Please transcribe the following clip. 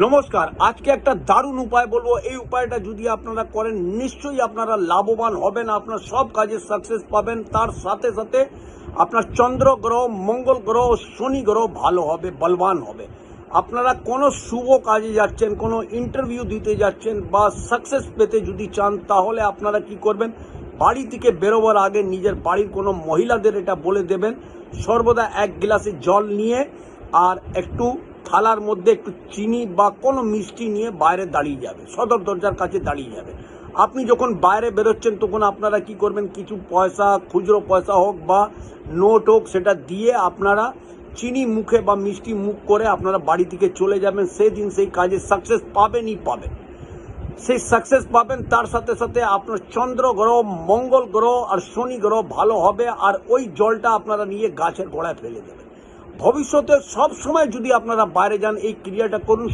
নমস্কার। আজকে একটা দারুণ উপায় বলবো। এই উপায়টা যদি আপনারা করেন নিশ্চয়ই আপনারা লাভবান হবেন, আপনার সব কাজে সাকসেস পাবেন। তার সাথে সাথে আপনার চন্দ্র গ্রহ, মঙ্গল গ্রহ, শনি গ্রহ ভালো হবে, বলবান হবে। আপনারা কোনো শুভ কাজে যাচ্ছেন, কোনো ইন্টারভিউ দিতে যাচ্ছেন বা সাকসেস পেতে যদি চান, তাহলে আপনারা কি করবেন, বাড়ি থেকে বেরোবার আগে নিজের বাড়ির কোনো মহিলাদের এটা বলে দেবেন, সর্বদা এক গ্লাসে জল নিয়ে আর একটু থালার মধ্যে একটু চিনি বা কোনো মিষ্টি নিয়ে বাইরে দাঁড়িয়ে যাবে, সদর দরজার কাছে দাঁড়িয়ে যাবে। আপনি যখন বাইরে বেরোচ্ছেন তখন আপনারা কি করবেন, কিছু পয়সা, খুচরো পয়সা হোক বা নোট হোক, সেটা দিয়ে আপনারা চিনি মুখে বা মিষ্টি মুখ করে আপনারা বাড়ি থেকে চলে যাবেন। সেদিন সেই কাজে সাকসেস পাবেনই পাবেন, সেই সাকসেস পাবেন। তার সাথে সাথে আপনার চন্দ্র গ্রহ, মঙ্গল গ্রহ আর শনি গ্রহ ভালো হবে। আর ওই জলটা আপনারা নিয়ে গাছের গোড়ায় ফেলে দেবেন। ভবিষ্যতে সব সময় যদি আপনারা বাইরে যান এই ক্রিয়াটা করুন।